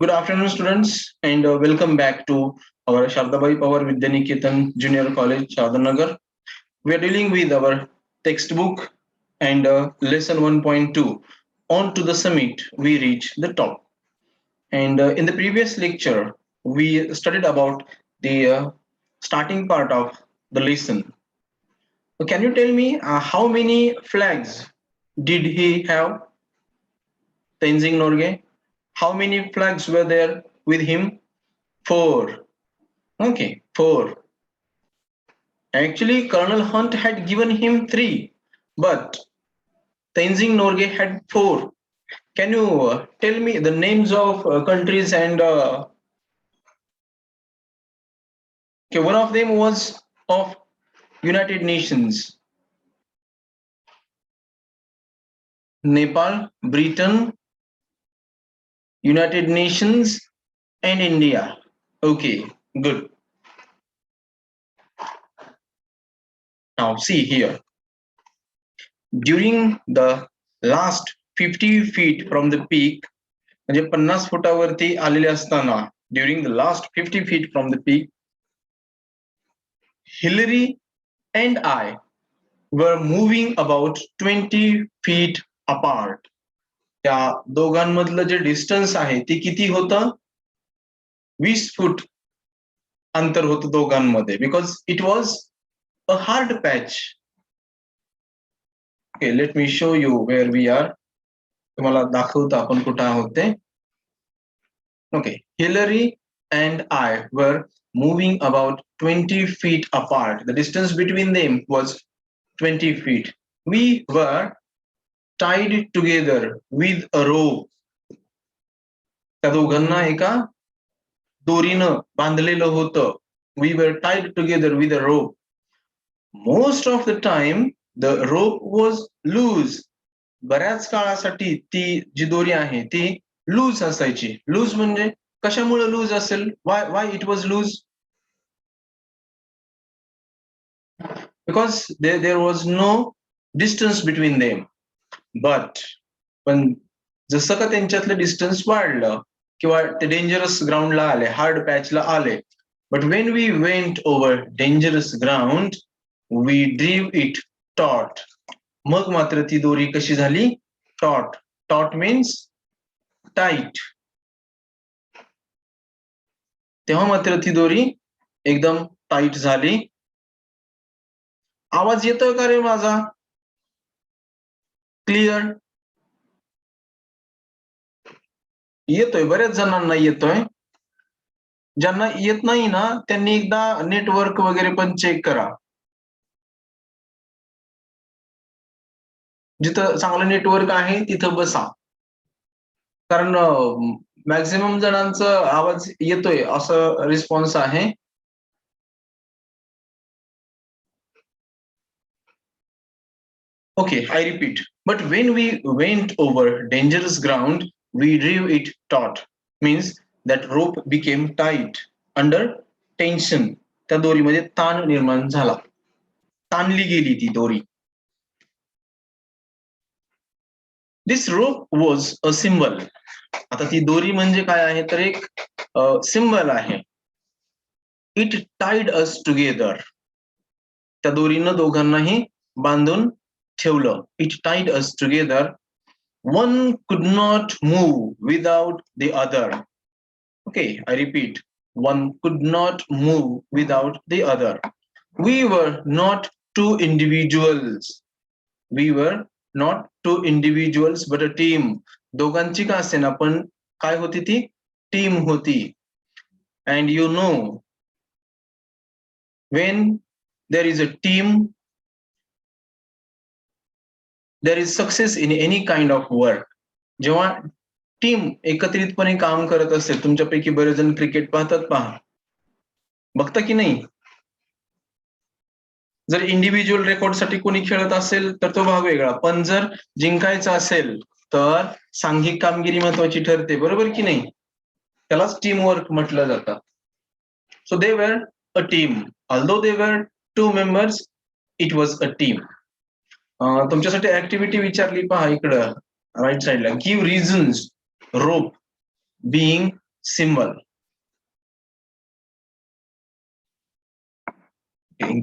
Good afternoon, students, and welcome back to our Shardabai Power Vidyaniketan Junior College, Shardanagar. We are dealing with our textbook and lesson 1.2. On to the summit, we reach the top. And in the previous lecture, we studied about the starting part of the lesson. Can you tell me how many flags did he have, Tenzing Norgay? How many flags were there with him? Four. Okay, four. Actually, Colonel Hunt had given him three, but Tenzing Norgay had four. Can you tell me the names of countries and okay, one of them was of United Nations, Nepal, Britain, United Nations, and India. Okay, good. Now see here. During the last 50 feet from the peak, म्हणजे 50 फुटावरती आलेले असताना during the last 50 feet from the peak, Hillary and I were moving about 20 feet apart. त्या दोघांमधलं जे distance आहे ते किती होतं? 20 फूट अंतर होतं दोघांमध्ये, because it was a hard patch. Okay, let me show you where we are. तुम्हाला दाखवतो आपण कुठं आहोत ते. Okay, Hillary and I were moving about 20 feet apart. The distance between them was 20 feet. We were tied together with a rope. त्या दोघांना एका दोरीनं बांधलेलं होतं. We were tied together with a rope. Most of the time, the rope was loose. बऱ्याच काळासाठी ती जी दोरी आहे ती लूज असायची. लूज म्हणजे कशामुळे लूज असेल? Why it was loose? Because there was no distance between them. But पण जसं का त्यांच्यातलं डिस्टन्स वाढलं किंवा ते डेंजरस ग्राउंडला आले, हार्ड पॅचला आले, but when we went over dangerous ground we drew it taut. मग मात्र ती दोरी कशी झाली? टॉट. टॉट मीन्स टाईट. तेव्हा मात्र ती दोरी एकदम टाईट झाली. आवाज येतोय का रे माझा? क्लिअर येतोय? बऱ्याच जणांना येतोय. ज्यांना येत नाही ना त्यांनी एकदा नेटवर्क वगैरे पण चेक करा. जिथं चांगलं नेटवर्क आहे तिथं बसा, कारण मॅक्झिमम जणांचं आवाज येतोय असं रिस्पॉन्स आहे. Okay, I repeat. But when we went over dangerous ground, we drew it taut. Means that rope became tight under tension. त्या दोरीमध्ये ताण निर्माण झाला, ताणली गेली ती दोरी. This rope was a symbol. आता ती दोरी म्हणजे काय आहे तर एक सिंबल आहे. It tied us together. त्या दोरीनं दोघांनाही बांधून ठेवलं. It tied us together. One could not move without the other. Okay, I repeat. One could not move without the other. We were not two individuals. We were not two individuals but a team. दोघांची का असेना पण काय होती ती? Team होती. And you know, when there is a team, there is success in any kind of work. जेव्हा team एकत्रितपणे काम करत असेल, तुमच्यापैकी बरेच जण क्रिकेट पाहतात, पहा, बघता की नाही? जर इंडिव्हिज्युअल रेकॉर्डसाठी कोणी खेळत असेल तर तो भाग वेगळा, पण जर जिंकायचं असेल तर सांघिक कामगिरी महत्वाची ठरते, बरोबर की नाही? त्यालाच टीम वर्क म्हटलं जातं. सो दे वर a team. Although they were two members, it was a team. तुमच्यासाठी ऍक्टिव्हिटी विचारली, पहा इकडं राईट साईडला. Give reasons rope being symbol.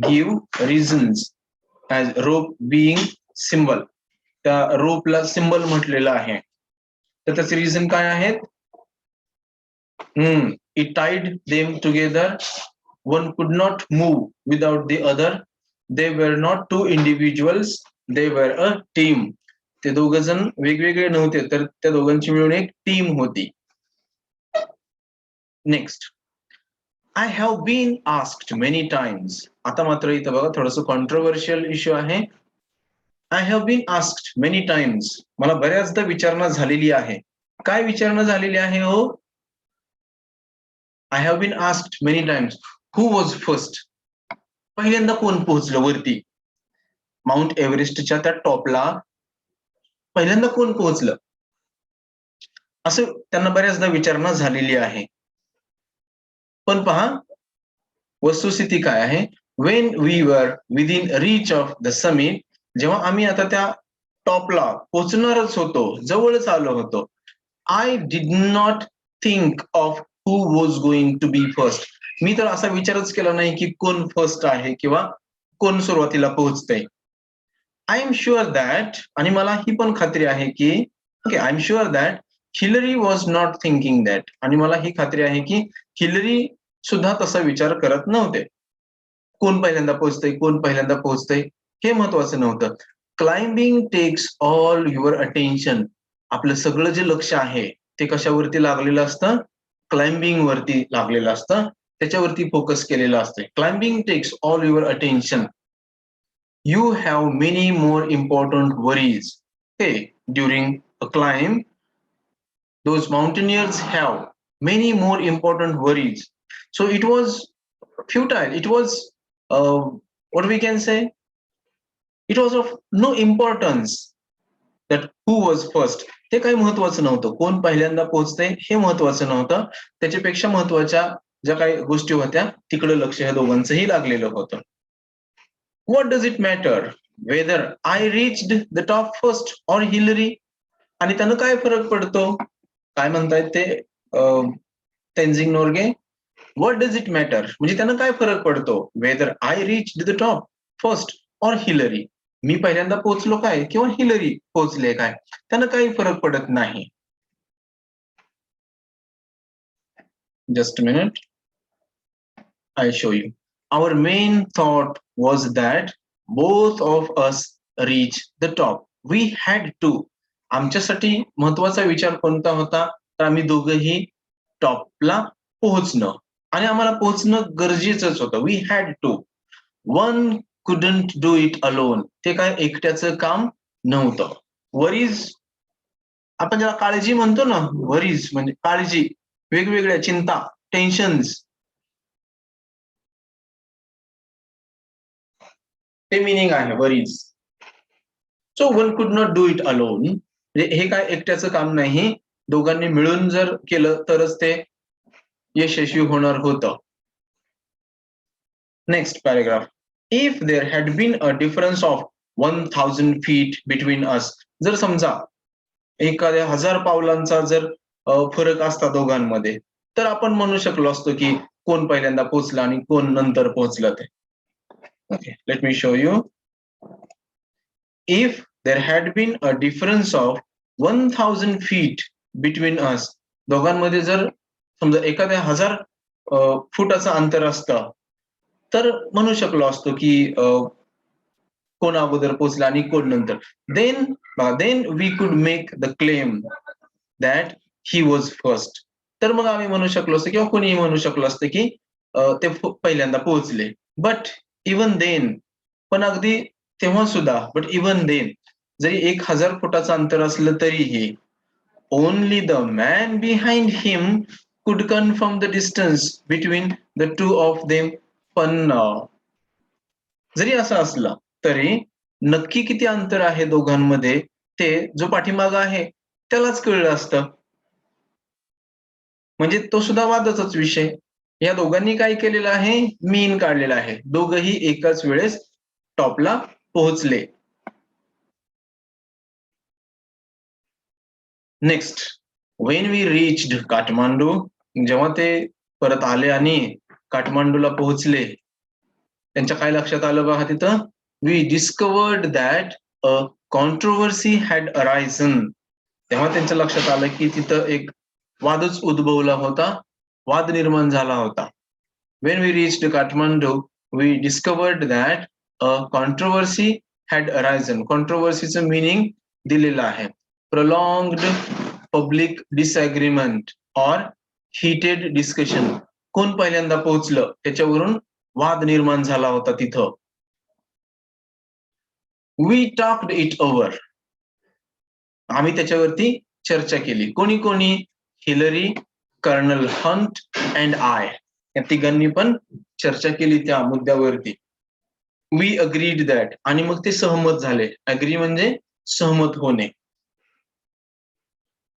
Give reasons as rope being symbol. त्या रोपला सिंबल म्हटलेलं आहे. तर त्याचे रिझन काय आहेत? It tied them together. One could not move without the other. They were not two individuals. They were a team. ते दोघ जण वेगवेगळे नव्हते, तर त्या दोघांची मिळून एक टीम होती. Next, I have been asked many times. आता मात्र इथं बघा थोडंसं कॉन्ट्रोवर्शियल इश्यू आहे. I have been asked many times. मला बऱ्याचदा विचारणा झालेली आहे. काय विचारणा झालेली आहे हो? I have been asked many times. Who was first? पहिल्यांदा कोण पोहोचलं वरती? माउंट एव्हरेस्टच्या त्या टॉपला पहिल्यांदा कोण पोहोचलं? असं त्यांना बऱ्याचदा विचारणा झालेली आहे. पण पहा, वस्तुस्थिती काय आहे? When we were within reach of the summit, जेव्हा आम्ही आता त्या टॉपला पोहोचणारच होतो, जवळच आलो होतो, I did not think of who was going to be first. मी तर असा विचारच केला नाही की कोण फर्स्ट आहे किंवा कोण सुरुवातीला पोहोचतंय. आय एम शुअर दॅट, आणि मला ही पण खात्री आहे की okay, I am sure that Hillary was not thinking that, आणि मला ही खात्री आहे की हिलरी सुद्धा तसा विचार करत नव्हते. कोण पहिल्यांदा पोहोचतंय, कोण पहिल्यांदा पोहोचतंय हे महत्वाचं नव्हतं. Climbing takes all your attention. आपलं सगळं जे लक्ष आहे ते कशावरती लागलेलं असतं? क्लाइम्बिंग वरती लागलेलं असतं, त्याच्यावरती फोकस केलेलं असतं. Climbing takes all your attention. You have many more important worries. Hey, during a climb, those mountaineers have many more important worries. So it was futile. It was, what we can say? It was of no importance that who was first. हे काही महत्वाचं नव्हतं. कोण पहिल्यांदा पोहोचतंय हे महत्वाचं नव्हतं. त्याच्यापेक्षा महत्वाच्या ज्या काही गोष्टी होत्या तिकडे लक्ष ह्या दोघांचंही लागलेलं होतं. What does it matter whether I reached the top first or Hillary? आणि त्यानं काय फरक पडतो? काय म्हणतायत ते Tenzing Norgay? What does it matter? म्हणजे त्यानं काय फरक पडतो? Whether I reached the top first or Hillary? मी पहिल्यांदा पोहोचलो काय किंवा हिलरी पोहोचले काय, त्यानं काही फरक पडत नाही. Just a minute, I show you. Our main thought was that both of us reach the top. We had to. आमच्यासाठी महत्वाचा विचार कोणता होता? तर आम्ही दोघंही टॉपला पोहोचणं, आणि आम्हाला पोहोचणं गरजेचंच होतं. We had to. One couldn't do it alone. ते काय एकट्याचं काम नव्हतं. वरीज, आपण ज्याला काळजी म्हणतो ना, वरीज म्हणजे काळजी, वेगवेगळ्या चिंता, टेन्शन्स, ते मिनिंग आहे वरीज. सो वन कुड नॉट डू इट अलोन. म्हणजे हे काय एकट्याचं काम नाही, दोघांनी मिळून जर केलं तरच ते यशस्वी होणार होतं. Next paragraph. If there had been a difference of 1000 feet between us. जर समजा एखाद्या 1000 पावलांचा जर फरक असता दोघांमध्ये, तर आपण म्हणू शकलो असतो की कोण पहिल्यांदा पोहोचला आणि कोण नंतर पोहोचलं ते. Okay, let me show you. If there had been a difference of 1000 feet between us, दोघांमध्ये जर समजा एखाद्या 1000 फुटाचं अंतर असतं, तर म्हणू शकलो असतो की कोण अगोदर पोहोचला आणि कोण नंतर. then we could make the claim that he was first. तर मग आम्ही म्हणू शकलो असतो किंवा कोणीही म्हणू शकलो असतं की ते पहिल्यांदा पोहोचले. बट इवन देन, पण अगदी तेव्हा सुद्धा, बट इवन देन, जरी 1000 फुटाचं अंतर असलं तरीही only the man behind him could confirm the distance between the two of them. पण जरी असं असलं तरी नक्की किती अंतर आहे दोघांमध्ये ते जो पाठीमागं आहे त्यालाच कळलं असतं. म्हणजे तो सुद्धा वादाचाच विषय. या दोघांनी काय केलेलं आहे? मीन काढलेला आहे. दोघंही एकाच वेळेस टॉपला पोहोचले. Next, when we reached Kathmandu, जेव्हा ते परत आले आणि काठमांडूला पोहोचले, त्यांच्या काय लक्षात आलं बघा तिथं, we discovered that a controversy had arisen. तेव्हा त्यांच्या लक्षात आलं की तिथं एक वादच उद्भवला होता, वाद निर्माण झाला होता. When we reached Kathmandu we discovered that a controversy had arisen. कॉन्ट्रोवर्सीचं मिनिंग दिलेलं आहे, prolonged public disagreement or heated discussion. कोण पहिल्यांदा पोहोचलं त्याच्यावरून वाद निर्माण झाला होता तिथं. वी टॉक्ड इट ओव्हर, आम्ही त्याच्यावरती चर्चा केली. कोणी कोणी? Hillary, Colonel Hunt and I, या तिघांनी पण चर्चा केली त्या मुद्द्यावरती. वी अग्रीड दॅट, आणि मग ते सहमत झाले. अग्री म्हणजे सहमत होणे.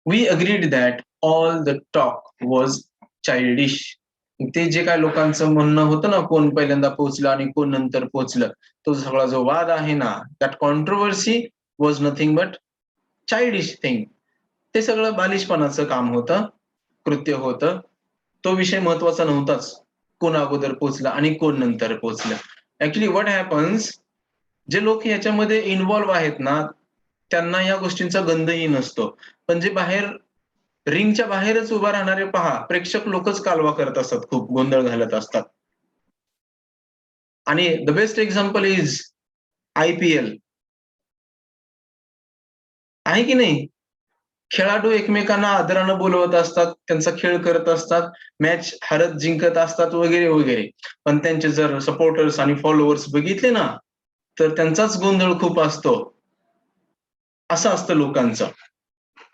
We agreed that all the talk was childish. ते जे काय लोकांचं म्हणणं होतं ना, कोण पहिल्यांदा पोहोचलं आणि कोण नंतर पोहोचलं, तो सगळा जो वाद आहे ना, that controversy was nothing but childish thing. ते सगळं बालिशपणाचं काम होतं, कृत्य होतं. तो विषय महत्वाचा नव्हताच, कोण अगोदर पोहोचला आणि कोण नंतर पोहोचलं. ऍक्च्युली व्हॉट हॅपन्स, जे लोक याच्यामध्ये इन्व्हॉल्व्ह आहेत ना, त्यांना या गोष्टींचा गंधही नसतो. पण जे बाहेर रिंगच्या बाहेरच उभा राहणारे पहा, प्रेक्षक लोकच कालवा करत असतात, खूप गोंधळ घालत असतात. आणि the best example is IPL, आहे की नाही? खेळाडू एकमेकांना आदरानं बोलवत असतात, त्यांचा खेळ करत असतात, मॅच हरत जिंकत असतात वगैरे वगैरे. पण त्यांचे जर सपोर्टर्स आणि फॉलोअर्स बघितले ना, तर त्यांचाच गोंधळ खूप असतो. असं असतं लोकांचं.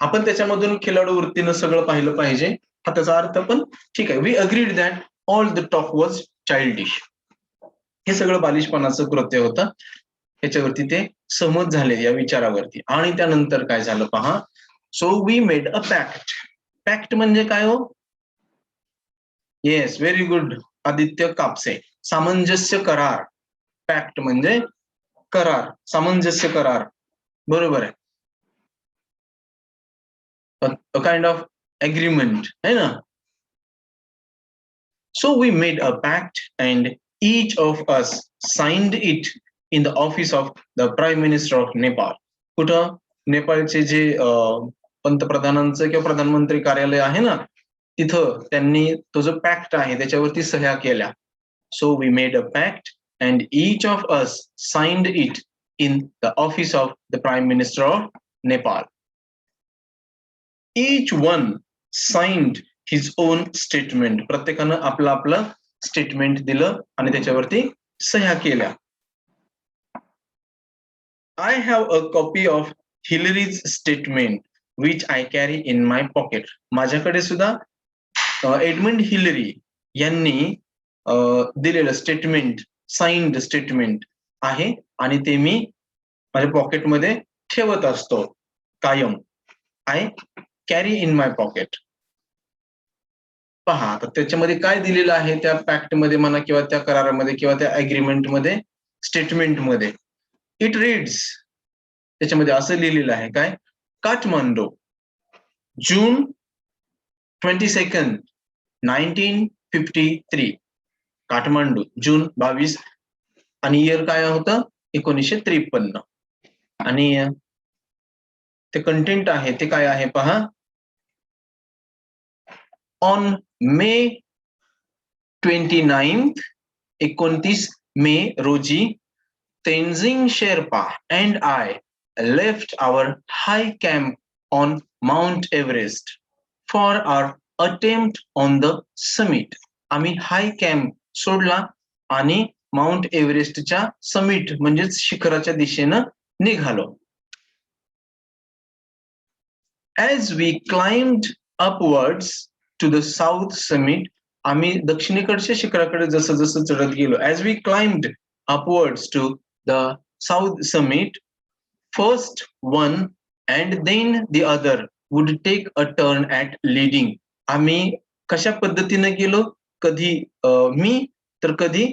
आपण त्याच्यामधून खेळाडू वृत्तीनं सगळं पाहिलं पाहिजे, हा त्याचा अर्थ. पण ठीक आहे, we agreed that all the talk was childish. हे सगळं बालिशपणाचं कृत्य होतं. याच्यावरती ते सहमत झाले या विचारावरती. आणि त्यानंतर काय झालं पहा. So we made a pact. Pact म्हणजे काय हो? Yes, very good Aditya Kapse. सामंजस्य करार. पॅक्ट म्हणजे करार, सामंजस्य करार, बरोबर आहे. a kind of agreement, है ना? So we made a pact and each of us signed it in the office of the Prime Minister of Nepal. कुठं? नेपाळचे जे पंतप्रधानांचं किंवा प्रधानमंत्री कार्यालय आहे ना, तिथं त्यांनी तो जो पॅक्ट आहे त्याच्यावरती सह्या केल्या. So we made a pact and each of us signed it in the office of the Prime Minister of Nepal. Each one signed his own statement. प्रत्येकानं आपलं आपलं स्टेटमेंट दिलं आणि त्याच्यावरती सह्या केल्या. I have a copy of Hillary's statement which I carry in my pocket. माझ्याकडे सुद्धा एडमंड हिलरी यांनी दिलेलं स्टेटमेंट, साइन्ड स्टेटमेंट आहे आणि ते मी माझ्या पॉकेटमध्ये ठेवत असतो कायम. I carry in my pocket. पहा, तर त्याच्यामध्ये काय दिलेलं आहे त्या पॅक्ट मध्ये म्हणा, किंवा त्या करारामध्ये, किंवा त्या अग्रीमेंटमध्ये, स्टेटमेंटमध्ये. इट रीड्स, त्याच्यामध्ये असं लिहिलेलं आहे काय, काठमांडू जून 22, 1953. काठमांडू जून 22 आणि इयर काय होतं 1953. आणि ते कंटेंट आहे ते काय आहे पहा. ऑन मे 29, 29 मे रोजी Tenzing Sherpa and I left our high camp on Mount Everest for our attempt on the summit. आम्ही हाय कॅम्प सोडला आणि माउंट एव्हरेस्टच्या समिट म्हणजेच शिखराच्या दिशेनं निघालो. As we climbed upwards to the south summit, आम्ही दक्षिणेकडच्या शिखराकडे जसं जसं चढत गेलो. As we climbed upwards to the south summit, first one and then the other would take a turn at leading. आम्ही कशा पद्धतीने गेलो, कधी मी तर कधी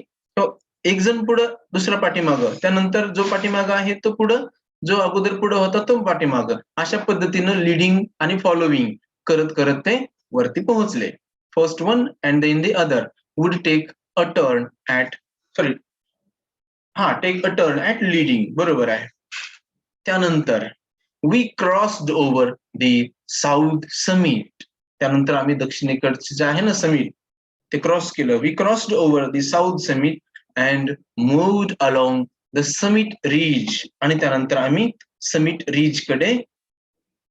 एक जण पुढं दुसरा पाठीमागं, त्यानंतर जो पाठीमागं आहे तो पुढं, जो अगोदर पुढं होता तो पाठीमागं, अशा पद्धतीनं लिडिंग आणि फॉलोविंग करत करत ते वरती पोहोचले. First one and then the other would take a turn at take a turn at leading. बरोबर आहे. त्यानंतर we crossed over the south Summit. त्यानंतर आम्ही दक्षिणेकडचे जे आहे ना समिट ते क्रॉस केलं. We crossed over the south summit and moved along the summit ridge. आणि त्यानंतर आम्ही समिट रिज कडे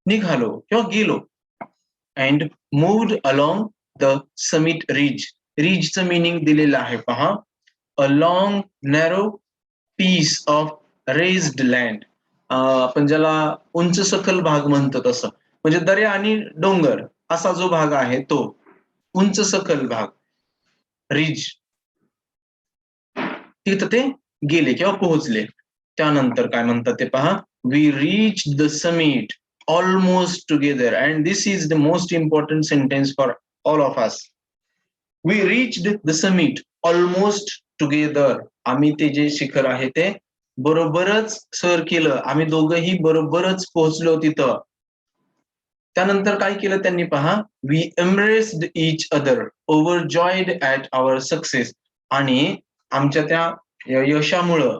निघालो किंवा गेलो. And moved along the summit ridge. रिजचं मिनिंग दिलेलं आहे पहा. A long narrow piece of raised land. आपण ज्याला उंच सखल भाग म्हणतो तसं, म्हणजे दर्या आणि डोंगर असा जो भाग आहे तो उंच सखल भाग रिज, तिथं ते गेले किंवा पोहोचले. त्यानंतर काय म्हणतात ते पहा. We reach the summit almost together. And this is the most important sentence for all of us. We reached the summit almost together. आम्ही ते जे शिखर आहे ते बरोबरच सर केलं. आम्ही दोघंही बरोबरच पोहोचलो तिथं. त्यानंतर काय केलं त्यांनी पहा. We embraced each other overjoyed at our success. आणि आमच्या त्या यशामुळं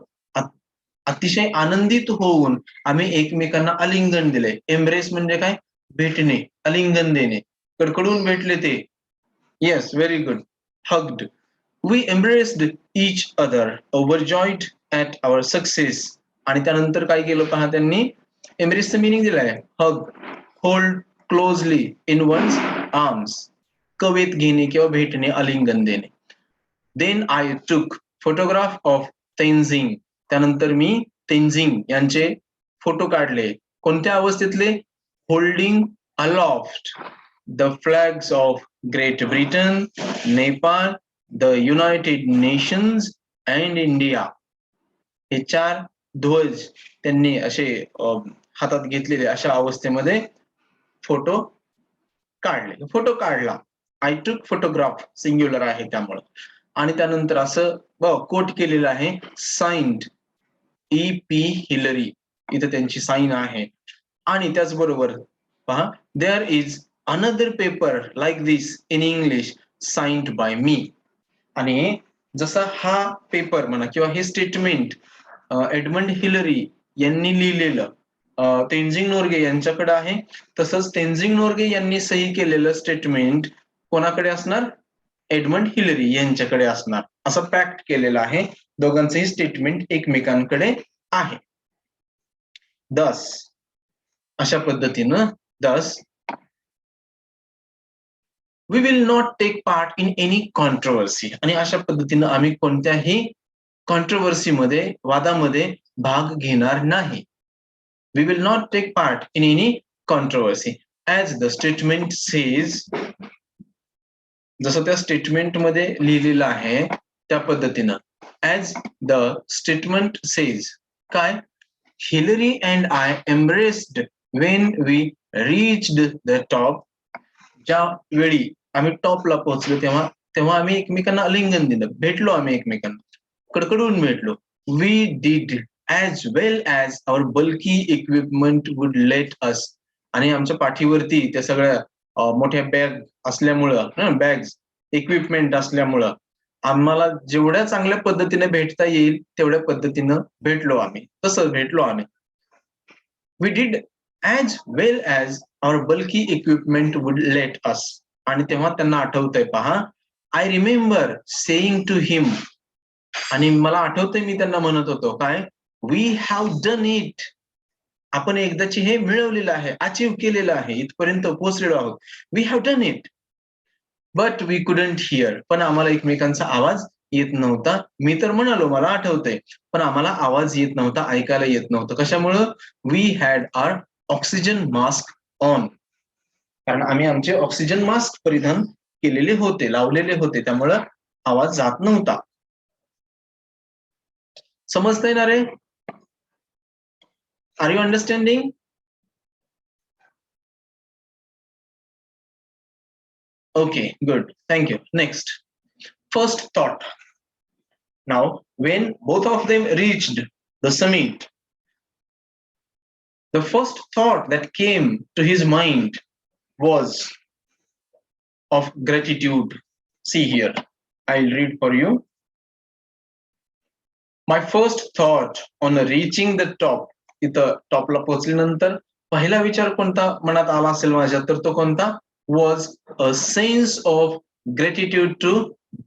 अतिशय आनंदित होऊन आम्ही एकमेकांना आलिंगन दिले. एम्ब्रेस म्हणजे काय? भेटणे, आलिंगन देणे. कडकडून भेटले ते. Yes, very good. Hugged. We embraced each other overjoyed at our success. आणि त्यानंतर काय केलं पहा त्यांनी. एम्ब्रेसचं मिनिंग दिलंय hug, hold closely in one's arms. कवेत घेणे किंवा भेटणे, आलिंगन देणे. Then I took photograph of Tenzing. त्यानंतर मी तेन्झिंग यांचे फोटो काढले. कोणत्या अवस्थेतले? Holding aloft the flags of great Britain, Nepal, the United Nations and India. हे 4 ध्वज त्यांनी असे हातात घेतलेले अशा अवस्थेमध्ये फोटो काढले. फोटो काढला. आय टूक फोटोग्राफ सिंग्युलर आहे त्यामुळं. आणि त्यानंतर असं कोट केलेलं आहे. Signed E.P. हिलरी. इथं त्यांची साईन आहे. आणि त्याचबरोबर पहा. There is another paper like this in English signed by me. आणि जसा हा पेपर म्हणा किंवा हे स्टेटमेंट एडमंड हिलरी यांनी लिहिलेलं तेन्झिंग नोर्गे यांच्याकडे आहे, तसंच तेन्झिंग नोर्गे यांनी सही केलेलं स्टेटमेंट कोणाकडे असणार? एडमंड हिलरी यांच्याकडे असणार. असं पॅक्ट केलेलं आहे. दोघांचंही स्टेटमेंट एकमेकांकडे आहे. दस अशा पद्धतीनं thus we will not take part in any controversy. आणि अशा पद्धतीनं आम्ही कोणत्याही कॉन्ट्रोवर्सीमध्ये, वादामध्ये भाग घेणार नाही. We will not take part in any controversy as the statement says. जसं त्या स्टेटमेंटमध्ये लिहिलेलं आहे त्या पद्धतीनं. ॲज द स्टेटमेंट सेज काय? Hillary and I embraced when we reached the top. ज्या वेळी आम्ही टॉपला पोहोचलो तेव्हा आम्ही एकमेकांना आलिंगन दिलं, भेटलो आम्ही एकमेकांना, कडकडून भेटलो. We did as well as our bulky equipment would let us. आणि आमच्या पाठीवरती त्या सगळ्या मोठ्या बॅग असल्यामुळं, बॅग्स इक्विपमेंट असल्यामुळं आम्हाला जेवढ्या चांगल्या पद्धतीने भेटता येईल तेवढ्या पद्धतीनं भेटलो आम्ही. तसं भेटलो आम्ही. We did as well as our bulky equipment would let us. आणि तेव्हा त्यांना आठवतंय पहा. I remember saying to him. आणि मला आठवतंय मी त्यांना म्हणत होतो काय? We have done it. आपण एकदाची हे मिळवलेलं आहे, अचीव्ह केलेलं आहे, इथपर्यंत पोहोचलेलो आहोत. We have done it but we couldn't hear. पण आम्हाला एकमेकांचा आवाज येत नव्हता. मी तर म्हणालो, मला आठवतंय, पण आम्हाला आवाज येत नव्हता, ऐकायला येत नव्हतं. कशामुळं? We had our oxygen mask on. कारण आम्ही आमचे ऑक्सिजन मास्क परिधान केलेले होते, लावलेले होते, त्यामुळं आवाज जात नव्हता. समजतंय ना रे? Are you understanding? Okay, good. Thank you. Next, first thought. Now, when both of them reached the summit, the first thought that came to his mind was of gratitude. See here, I'll read for you. My first thought on reaching the top, इथं टॉपला पोहोचल्यानंतर पहिला विचार कोणता मनात आला असेल माझ्या, तर तो कोणता, was a sense of gratitude to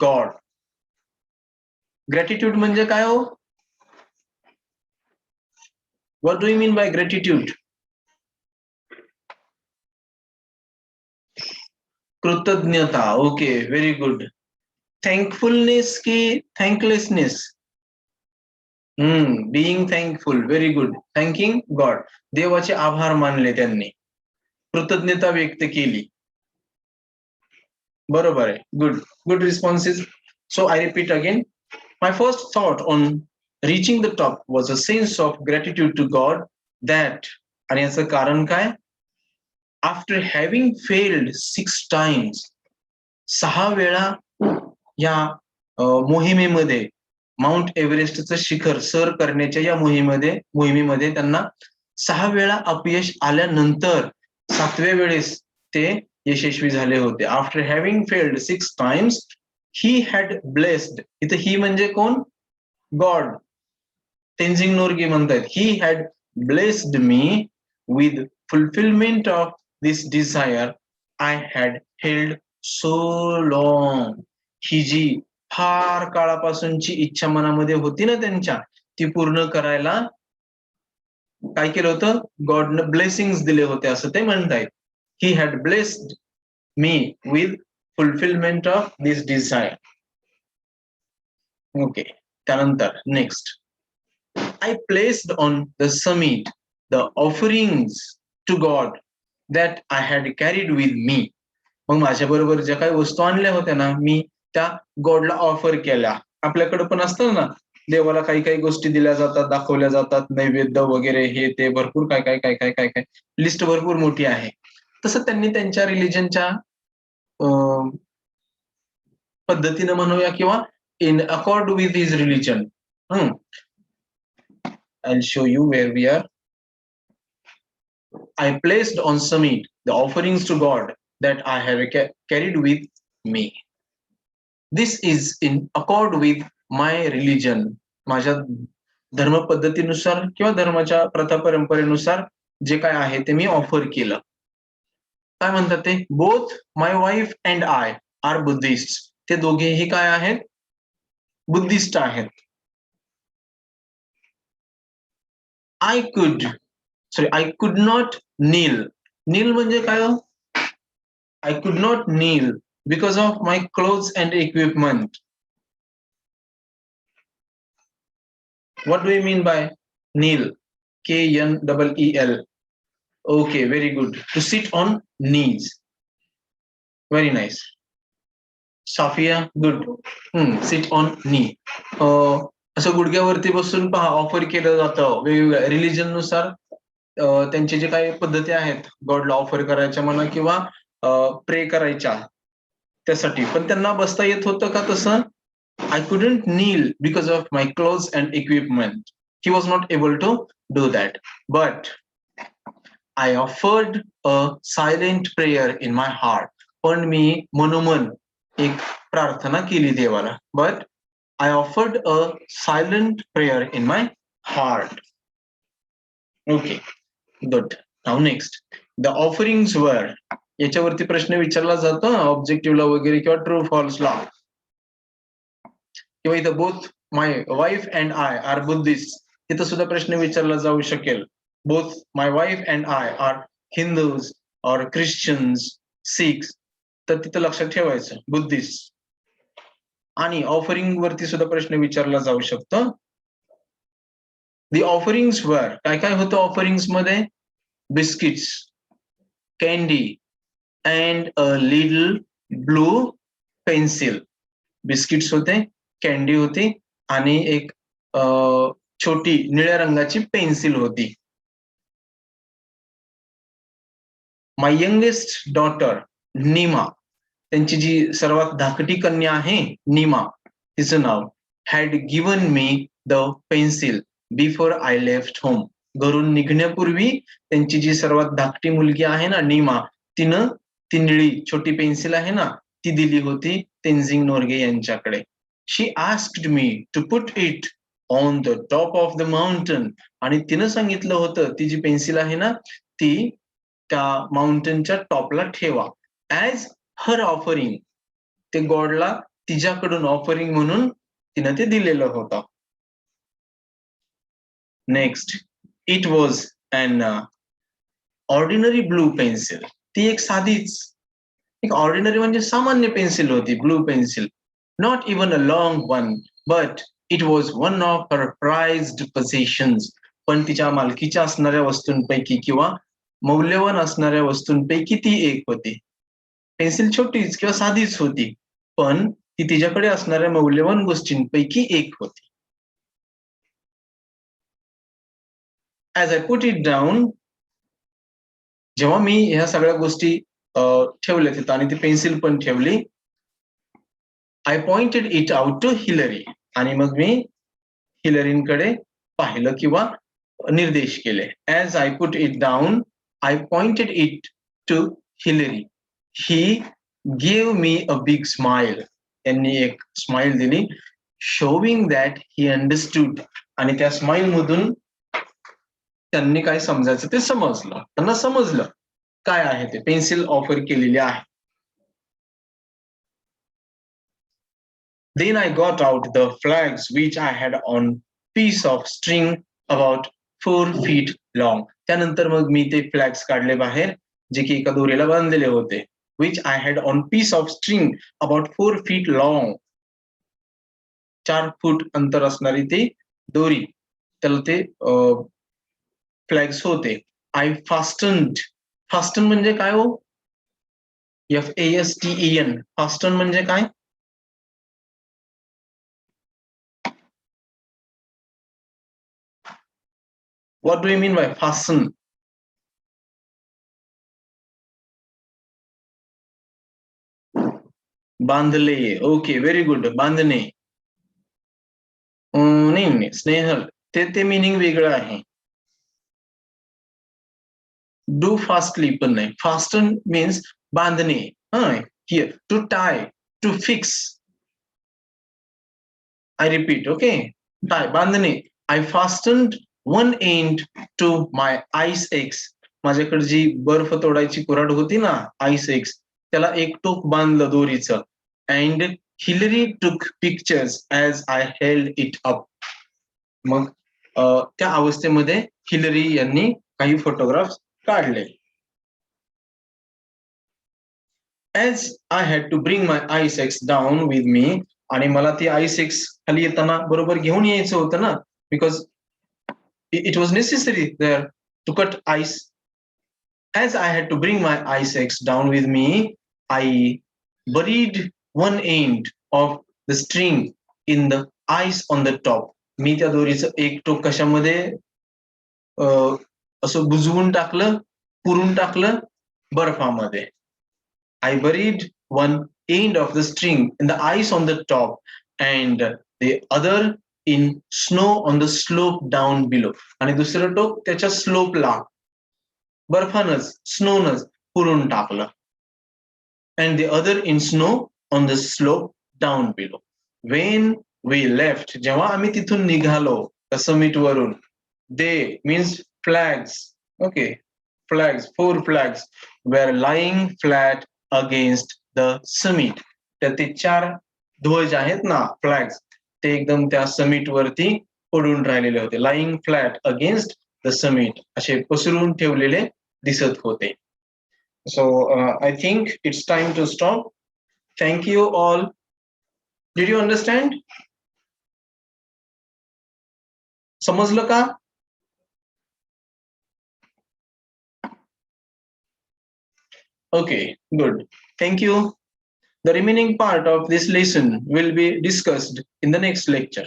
God. Gratitude म्हणजे काय हो? What do you mean by gratitude? कृतज्ञता. Okay, very good. थँकफुलनेस की thanklessness? Being thankful. Very good. Thanking God. देवाचे आभार मानले त्यांनी, कृतज्ञता व्यक्त केली. बरोबर आहे. Good good responses. So I repeat again. My first thought on reaching the top was a sense of gratitude to God that, आणि याचं कारण काय, आफ्टर हॅव्हिंग फेल्ड 6 times, 6 वेळा या मोहिमेमध्ये, माउंट एव्हरेस्टचं शिखर सर करण्याच्या या मोहिमेमध्ये त्यांना 6 वेळा अपयश आल्यानंतर 7व्या वेळेस ते यशस्वी झाले होते. After having failed 6 times, he had blessed. इथं ही म्हणजे कोण? गॉड. तेन्झिंग नोर्गे म्हणतात, he had blessed me with fulfilment of this desire I had held so long. ही जी फार काळापासूनची इच्छा मनामध्ये होती ना त्यांच्या, ती पूर्ण करायला काय केलं होतं? गॉडनं ब्लेसिंग्स दिले होते असं ते म्हणतायत. He had blessed me with fulfilment of this desire. Okay, त्यानंतर next, I placed on the summit the offerings to God that I had carried with me. मग माझ्या बरोबर ज्या काही वस्तू आणल्या होत्या ना, मी त्या गॉडला ऑफर केल्या. आपल्याकडे पण असतं ना, देवाला काही काही गोष्टी दिल्या जातात, दाखवल्या जातात, नैवेद्य वगैरे, हे ते भरपूर काय काय काय काय काय काय लिस्ट भरपूर मोठी आहे. तसं त्यांनी त्यांच्या रिलिजनच्या पद्धतीने म्हणूया, किंवा in accord with his religion. I'll show you where we are. I placed on summit the offerings to God that I have carried with me. This is in accord with my religion. माझ्या धर्म पद्धतीनुसार किंवा धर्माच्या प्रथा परंपरेनुसार जे काय आहे ते मी ऑफर केलं. काय म्हणतात ते? Both my wife and I are Buddhist. ते दोघेही काय आहेत? बुद्धिस्ट आहेत. I could not kneel. Kneel म्हणजे काय हो? I could not kneel because of my clothes and equipment. What do you mean by kneel? Kneel. Okay, very good. To sit on knees. Very nice. Safia, good. Sit on knee. असं गुडघ्यावरती बसून पहा offer केलं जातं वेगवेगळ्या religion नुसार. त्यांचे जे काही पद्धती आहेत गॉडला ऑफर करायच्या म्हणा किंवा प्रे करायच्या त्यासाठी, पण त्यांना बसता येत होतं का तसं? I couldn't kneel because of my clothes and equipment. He was not able to do that, but I offered a silent prayer in my heart. पण मी मनोमन एक प्रार्थना केली देवाला. But I offered a silent prayer in my heart. Okay, good. Now next, the offerings were. याच्यावरती प्रश्न विचारला जातो ऑब्जेक्टिव्हला वगैरे किंवा ट्रू फॉल्सला, किंवा इथं both my wife and I are Buddhist, इथं सुद्धा प्रश्न विचारला जाऊ शकेल. Both my wife and I are Hindus or Christians, Sikhs, तर तिथं लक्षात ठेवायचं बुद्धिस्ट. आणि ऑफरिंग वरती सुद्धा प्रश्न विचारला जाऊ शकतो. दी ऑफरिंग्स वर काय काय होतं ऑफरिंग्स मध्ये? Biscuits, candy and a little blue pencil. Biscuits होते, कॅन्डी होती आणि एक छोटी निळ्या रंगाची पेन्सिल होती. माय यंगेस्ट डॉटर नीमा, त्यांची जी सर्वात धाकटी कन्या आहे नीमा, तिचं नाव, had given me the pencil before I left home. घरून निघण्यापूर्वी त्यांची जी सर्वात धाकटी मुलगी आहे ना नीमा, तिनं ती निळी छोटी पेन्सिल आहे ना, ती दिली होती तेन्झिंग नोर्गे यांच्याकडे. She asked me to put it on the top of the mountain. आणि तिनं सांगितलं होतं ती जी पेन्सिल आहे ना, ती त्या माउंटनच्या टॉपला ठेवा ऍज हर ऑफरिंग. ते गॉडला तिच्याकडून ऑफरिंग म्हणून तिनं ते दिलेलं होतं. Next, it was an ordinary blue pencil. ती एक साधीच, एक ऑर्डिनरी म्हणजे सामान्य पेन्सिल होती, blue pencil. Not even a long one, but it was one of her prized possessions. पण तिच्या मालकीच्या असणाऱ्या वस्तूंपैकी किंवा मौल्यवान असणाऱ्या वस्तूंपैकी ती एक होती. पेन्सिल छोटीच किंवा साधीच होती, पण ती तिच्याकडे असणाऱ्या मौल्यवान गोष्टींपैकी एक होती. As I put it down, जेव्हा मी ह्या सगळ्या गोष्टी ठेवल्या तिथं आणि ती पेन्सिल पण ठेवली, I pointed it out to Hillary. आणि मग मी हिलरींकडे पाहिलं किंवा निर्देश केले. As I put it down, I pointed it to Hillary. He gave me a big smile. त्यांनी एक स्माइल दिली, शोविंग दॅट ही अंडरस्टूड. आणि त्या स्माइल मधून त्यांनी काय समजायचं ते समजलं, त्यांना समजलं काय आहे ते पेन्सिल ऑफर केलेली आहे. Then I got out the flags which I had on piece of string about 4 feet long. त्यानंतर मग मी ते फ्लॅग्स काढले बाहेर, जे की एका दोरीला बांधलेले होते. Which I had on piece of string about 4 feet long. 4 फूट अंतर असणारी ती दोरी, त्याला ते फ्लॅग्स होते. आय फास्टन्ड. फास्टन म्हणजे काय हो? FASTEN. फास्टन म्हणजे काय? What do you mean by fasten? बांधले. Okay, very good. बांधणे. नाही स्नेहल, ते मिनिंग वेगळं आहे. डू फास्टली पण नाही. फास्टन मीन्स बांधणे. Here to tie, to fix. I repeat, okay, tie बांधणे. I fastened one end to my ice axe. माझ्याकडे जी बर्फ तोडायची कुऱ्हाड होती ना, आईस एक्स, त्याला एक टोक बांधलं दोरीचं. And Hillary took pictures as I held it up. मग त्या अवस्थेमध्ये हिलरी यांनी काही फोटोग्राफ्स काढले. As I had to bring my ice axe down with me. आणि मला ती आईस एक्स खाली येताना बरोबर घेऊन यायचं होतं ना, because it was necessary there to cut ice. As I had to bring my ice axe down with me, I buried one end of the string in the ice on the top. मी त्या दोरीचं एक टोक कशामध्ये असं बुजवून टाकलं, पुरून टाकलं बर्फामध्ये. I buried one end of the string in the ice on the top and the other in snow on the slope down below. आणि दुसरं टोक त्याच्या स्लोपला बर्फानच स्नोनच पुरून टाकलं. And the other in snow on the slope down below. When we left, जेव्हा आम्ही तिथून निघालो त्या समिट वरून, they means flags. Okay, flags, 4 flags were lying flat against the summit. तर ते 4 ध्वज आहेत ना, फ्लॅग्स, ते एकदम त्या समिट वरती पडून राहिलेले होते. Lying flat against the summit, असे पसरून ठेवलेले दिसत होते. So I think it's time to stop. Thank you all. Did you understand? समजलं का? Okay, good. Thank you. The remaining part of this lesson will be discussed in the next lecture.